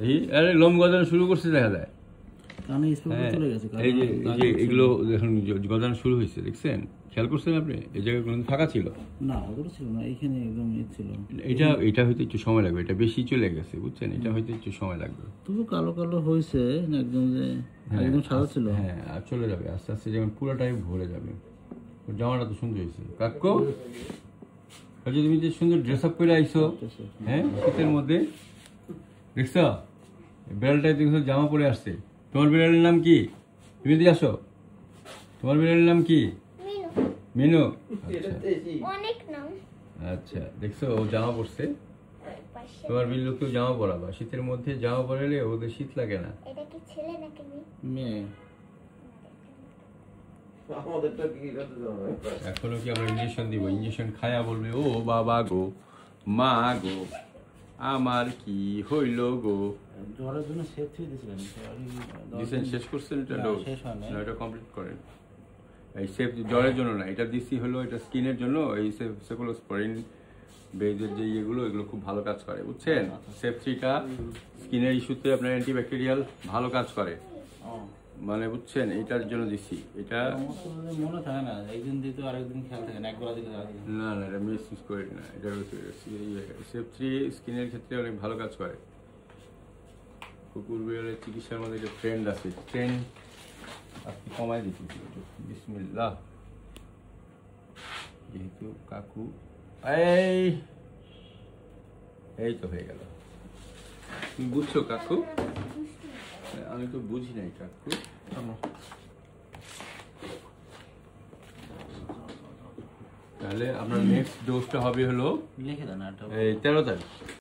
এই আরে লোম গজানো শুরু করছে দেখা যায়। এই যে এগুলো এখন গজানো শুরু হয়েছে, দেখছেন? খেয়াল করছেন আপনি? এই জায়গায় কোনো ফাঁকা ছিল না, ওদের ছিল না, এখানে একদম ছিল। এটা হয়তো একটু সময় লাগবে, এটা বেশি চলে গেছে, বুঝছেন? এটা হয়তো একটু সময় লাগবে। তবু কালো কালো হয়েছে একদম, যে একদম সাদা ছিল। হ্যাঁ, আর চলে যাবে আস্তে আস্তে, যেমন পুরোটাই ভরে যাবে। জামাটা তো সুন্দর হয়েছে কাকু। তুমি যে সুন্দর ড্রেস আপ করে আইছো, হ্যাঁ, শীতের মধ্যে, দেখছো? বিড়ালটাই দেখছো জামা পরে আসছে। তোমার বিড়ালের নাম কি? তুমি দিয়ে আসো। তোমার বিড়ালের নাম কি? মিনু। আচ্ছা, দেখছো ও জামা পরছে। তোমার বিল্লুকেও জামা পরাবা, শীতের মধ্যে জামা পরালে ওদের শীত লাগে না। এটা কি ছেলে নাকি মেয়ে? এখনো কি আমরা ইঞ্জেকশন দিব? ইঞ্জেকশন খায়া বলবে ও বাবা গো, মা গো, আমার কি হইল গো। জ্বরের জন্য সেফটি দিয়েছেন, শেষ করছেন? এটা ডোজ শেষ হয় না, এটা কমপ্লিট করেন। এই সেফ জ্বরের জন্য না, এটা দিছি হলো এটা স্কিনের জন্য। এই সেফলোস্পোরিন বেজের যে এগুলো খুব ভালো কাজ করে, বুঝছেন? সেফটিটা স্কিনের ইস্যুতে আপনার অ্যান্টিব্যাকটেরিয়াল ভালো কাজ করে, মানে বুঝছেন? এইটার জন্য দিছি। এটা মনে থাকে না, একদিন দিতে আরেকদিন খেয়াল থাকে না, একবার দিতে না না, এটা মিস ইউজ করি না। এটা সেফটি স্কিনের ক্ষেত্রে অনেক ভালো কাজ করে। কুকুর বিড়ালের চিকিৎসার মধ্যে একটা ট্রেন্ড আছে, ট্রেন্ড আজকে কমাই দিচ্ছি একটু। বিসমিল্লাহ। যেহেতু কাকু এই তো হয়ে গেল। তুমি বুঝছো কাকু? আমি তো বুঝি নাই কাকু। তাহলে আপনার নেক্সট ডোজটা হবে হলো লিখে দেন 13 তারিখ।